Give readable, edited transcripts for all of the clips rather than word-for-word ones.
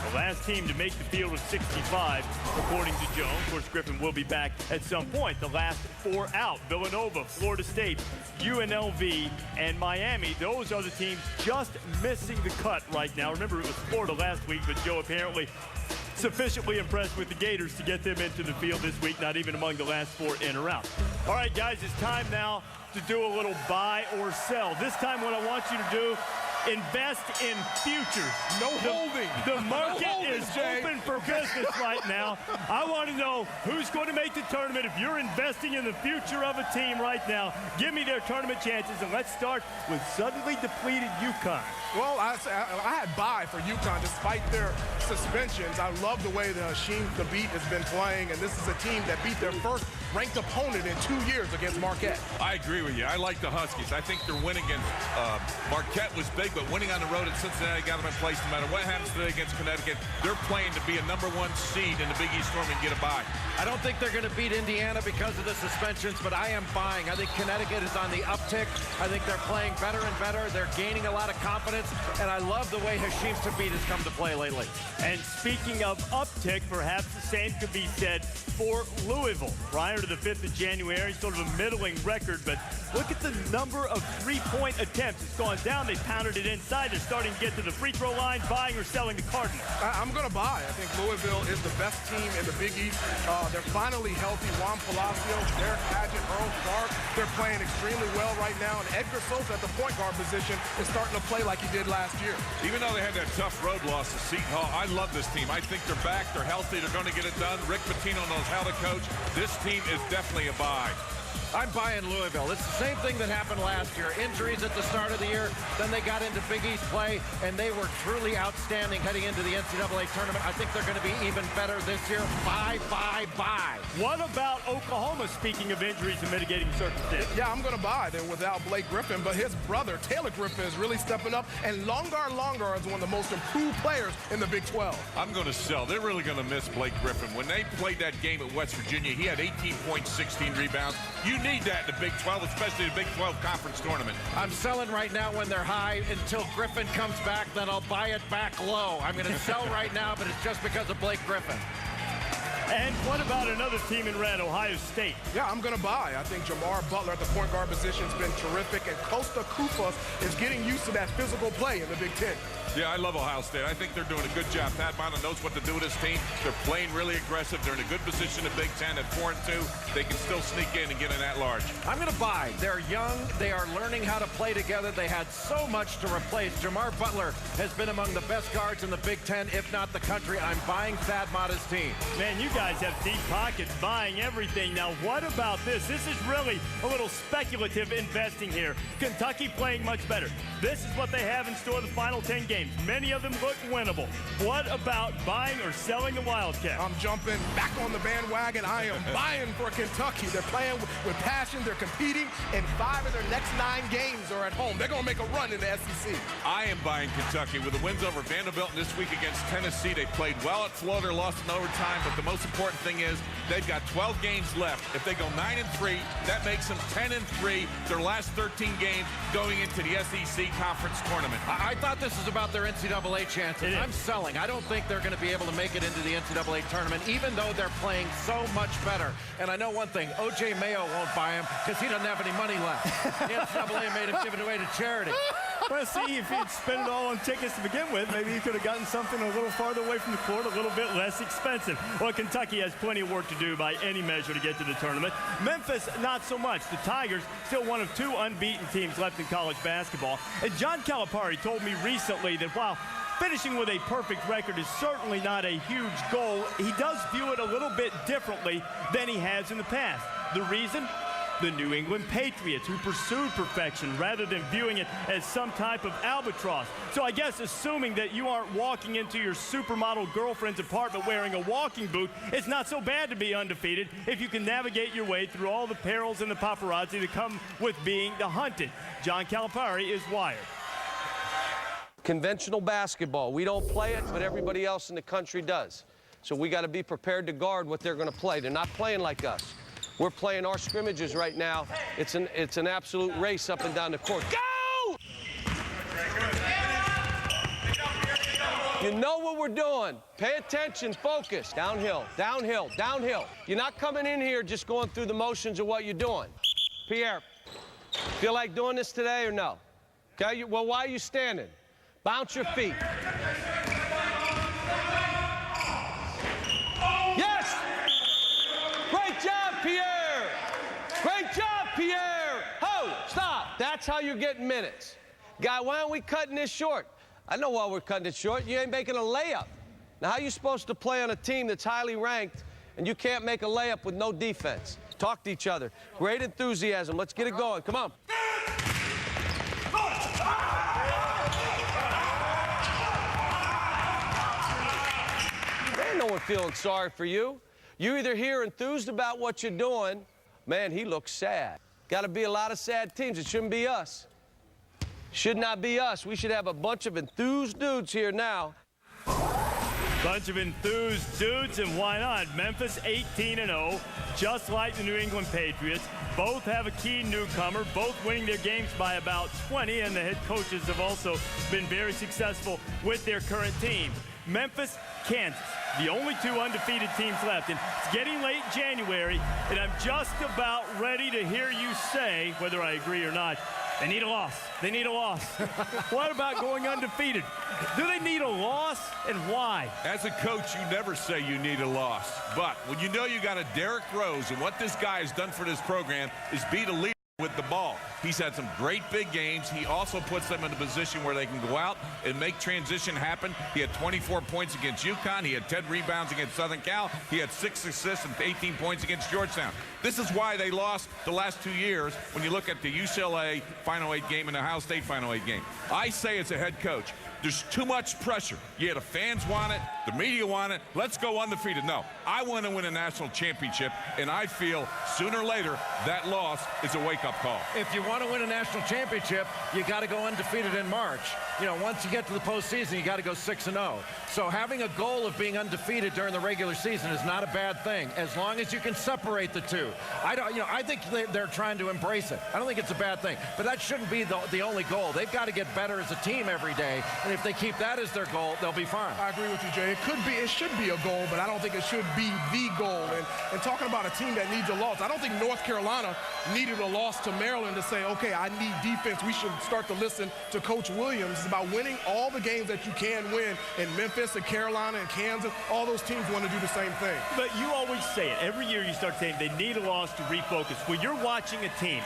The last team to make the field of 65, according to Joe. Of course, Griffin will be back at some point. The last 4 out, Villanova, Florida State, UNLV, and Miami. Those are the teams just missing the cut right now. Remember, it was Florida last week, but Joe apparently sufficiently impressed with the Gators to get them into the field this week, not even among the last 4 in or out. All right, guys, it's time now to do a little buy or sell. This time what I want you to do, invest in futures. No holding. The market is open for business right now. I want to know who's going to make the tournament. If you're investing in the future of a team right now, give me their tournament chances, and let's start with suddenly depleted UConn. Well, I had buy for UConn despite their suspensions. I love the way the Hashim Thabit has been playing, and this is a team that beat their first ranked opponent in 2 years against Marquette. I agree with you. I like the Huskies. I think their win against Marquette was big, but winning on the road at Cincinnati got them in place no matter what happens today against Connecticut. They're playing to be a #1 seed in the Big East tournament and get a bye. I don't think they're going to beat Indiana because of the suspensions, but I am buying. I think Connecticut is on the uptick. I think they're playing better and better. They're gaining a lot of confidence, and I love the way Hashim Thabit has come to play lately. And speaking of uptick, perhaps the same could be said for Louisville. Prior to the 5th of January, sort of a middling record, but look at the number of three-point attempts. It's gone down. They pounded it inside. They're starting to get to the free throw line, buying or selling the Cardinals. I'm going to buy. I think Louisville is the best team in the Big East. They're finally healthy. Juan Palacios, Derek Hadget, Earl Clark, they're playing extremely well right now. And Edgar Sosa at the point guard position is starting to play like he did last year. Even though they had that tough road loss to Seton Hall, I love this team. I think they're back. They're healthy. They're going to get it done. Rick Pitino knows how to coach. This team is definitely a buy. I'm buying Louisville. It's the same thing that happened last year. Injuries at the start of the year, then they got into Big East play, and they were truly outstanding heading into the NCAA tournament. I think they're going to be even better this year. Buy. What about Oklahoma, speaking of injuries and mitigating circumstances? Yeah, I'm going to buy. They're without Blake Griffin, but his brother, Taylor Griffin, is really stepping up, and Longar is one of the most improved players in the Big 12. I'm going to sell. They're really going to miss Blake Griffin. When they played that game at West Virginia, he had 18 points, 16 rebounds. You need that in the Big 12, especially the Big 12 Conference Tournament. I'm selling right now when they're high. Until Griffin comes back, then I'll buy it back low. I'm going to sell right now, but it's just because of Blake Griffin. And what about another team in red, Ohio State? Yeah, I'm going to buy. I think Jamar Butler at the point guard position has been terrific, and Costa Kufas is getting used to that physical play in the Big Ten. Yeah, I love Ohio State. I think they're doing a good job. Pat Bonner knows what to do with his team. They're playing really aggressive. They're in a good position in Big Ten at 4-2. They can still sneak in and get in at large. I'm going to buy. They're young. They are learning how to play together. They had so much to replace. Jamar Butler has been among the best guards in the Big Ten, if not the country. I'm buying Thad Matta's team. Man, you guys have deep pockets buying everything. Now, what about this? This is really a little speculative investing here. Kentucky playing much better. This is what they have in store the final 10 games. Many of them look winnable. What about buying or selling the Wildcats? I'm jumping back on the bandwagon. I am buying for Kentucky. They're playing with passion. They're competing, and 5 of their next 9 games are at home. They're going to make a run in the SEC. I am buying Kentucky with the wins over Vanderbilt this week against Tennessee. They played well at Florida, lost in overtime, but the most important thing is they've got 12 games left. If they go 9-3, that makes them 10-3. Their last 13 games going into the SEC Conference Tournament. I thought this was about their NCAA chances. I'm selling. I don't think they're going to be able to make it into the NCAA tournament, even though they're playing so much better. And I know one thing, O.J. Mayo won't buy him because he doesn't have any money left. The NCAA made him give it away to charity. Well, see, if he'd spent it all on tickets to begin with, maybe he could have gotten something a little farther away from the court, a little bit less expensive. Well, Kentucky has plenty of work to do by any measure to get to the tournament. Memphis, not so much. The Tigers, still one of 2 unbeaten teams left in college basketball. And John Calipari told me recently that while finishing with a perfect record is certainly not a huge goal, he does view it a little bit differently than he has in the past. The reason? The New England Patriots, who pursued perfection rather than viewing it as some type of albatross. So I guess assuming that you aren't walking into your supermodel girlfriend's apartment wearing a walking boot, it's not so bad to be undefeated if you can navigate your way through all the perils and the paparazzi that come with being the hunted. John Calipari is wired. Conventional basketball. We don't play it, but everybody else in the country does. So we got to be prepared to guard what they're going to play. They're not playing like us. We're playing our scrimmages right now. It's an absolute race up and down the court. Go! You know what we're doing. Pay attention, focus. Downhill, downhill, downhill. You're not coming in here just going through the motions of what you're doing. Pierre, feel like doing this today or no? Okay, well, why are you standing? Bounce your feet. Yes! Great job, Pierre! Great job, Pierre! Ho! Stop! That's how you're getting minutes. Guy, why aren't we cutting this short? I know why we're cutting it short. You ain't making a layup. Now, how are you supposed to play on a team that's highly ranked and you can't make a layup with no defense? Talk to each other. Great enthusiasm. Let's get it going. Come on. There ain't no one feeling sorry for you. You either here enthused about what you're doing. Man, he looks sad. Got to be a lot of sad teams. It shouldn't be us. Should not be us. We should have a bunch of enthused dudes here now. Bunch of enthused dudes, and why not? Memphis 18-0, just like the New England Patriots. Both have a key newcomer, both winning their games by about 20, and the head coaches have also been very successful with their current team. Memphis, Kansas, the only two undefeated teams left. And it's getting late in January, and I'm just about ready to hear you say, whether I agree or not, they need a loss. They need a loss. What about going undefeated? Do they need a loss, and why? As a coach, you never say you need a loss. But when you know you got a Derrick Rose, and what this guy has done for this program is beat a leader with the ball. He's had some great big games. He also puts them in a position where they can go out and make transition happen. He had 24 points against UConn. He had 10 rebounds against Southern Cal. He had 6 assists and 18 points against Georgetown. This is why they lost the last 2 years when you look at the UCLA Final 8 game and the Ohio State Final 8 game. I say as a head coach, there's too much pressure. Yeah, the fans want it, the media want it. Let's go undefeated. No, I want to win a national championship, and I feel sooner or later that loss is a wake-up call. If you want to win a national championship, you got to go undefeated in March. You know, once you get to the postseason, you got to go 6-0. So having a goal of being undefeated during the regular season is not a bad thing, as long as you can separate the two. I think they're trying to embrace it. I don't think it's a bad thing, but that shouldn't be the only goal. They've got to get better as a team every day, and if they keep that as their goal, they'll be fine. I agree with you, Jay. It should be a goal, but I don't think it should be the goal. And talking about a team that needs a loss, I don't think North Carolina needed a loss to Maryland to say, okay, I need defense. We should start to listen to Coach Williams. It's about winning all the games that you can win. In Memphis and Carolina and Kansas, all those teams want to do the same thing. But you always say it. Every year you start saying they need a loss to refocus. When you're watching a team,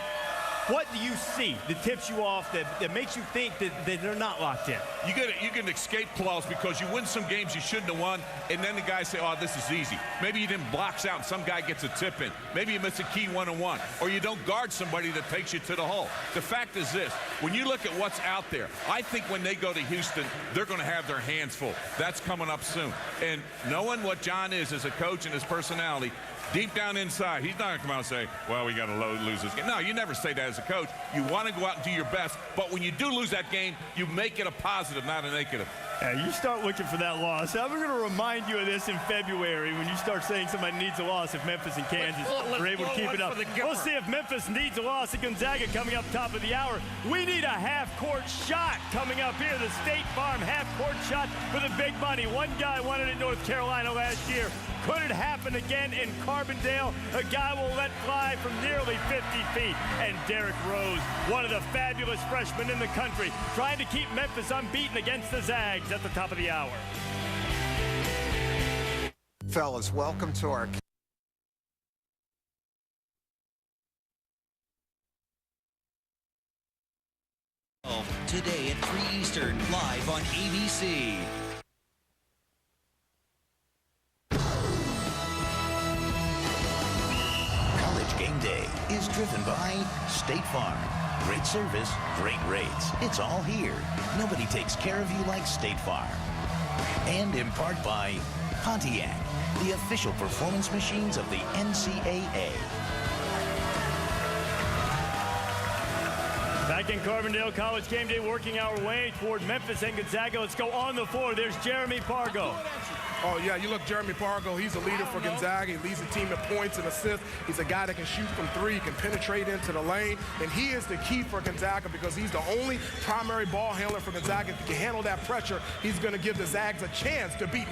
what do you see that tips you off that makes you think that they're not locked in? You get an escape clause because you win some games you shouldn't have won, and then the guys say, oh, this is easy. Maybe you didn't blocks out and some guy gets a tip in. Maybe you miss a key one-on-one, or you don't guard somebody that takes you to the hole. The fact is this, when you look at what's out there, I think when they go to Houston, they're going to have their hands full. That's coming up soon. And knowing what John is as a coach and his personality, deep down inside, he's not going to come out and say, well, we got to lose this game. No, you never say that as a coach. You want to go out and do your best, but when you do lose that game, you make it a positive, not a negative. You start looking for that loss. I'm going to remind you of this in February when you start saying somebody needs a loss if Memphis and Kansas are able to keep it up. We'll see if Memphis needs a loss at Gonzaga coming up top of the hour. We need a half-court shot coming up here. The State Farm half-court shot for the big money. One guy won it in North Carolina last year. Could it happen again in Carbondale? A guy will let fly from nearly 50 feet. And Derrick Rose, one of the fabulous freshmen in the country, trying to keep Memphis unbeaten against the Zags at the top of the hour. Fellas, welcome to our today at 3 Eastern, live on ABC. College Game Day is driven by State Farm. Great service, great rates. It's all here. Nobody takes care of you like State Farm. And in part by Pontiac, the official performance machines of the NCAA. Back Back in Carbondale, College Game Day, working our way toward Memphis and Gonzaga. Let's go on the floor. There's Jeremy Pargo. Oh, yeah, you look, Jeremy Pargo, he's a leader for Gonzaga. He leads the team in points and assists. He's a guy that can shoot from three, can penetrate into the lane, and he is the key for Gonzaga because he's the only primary ball handler for Gonzaga. If he can handle that pressure, he's going to give the Zags a chance to beat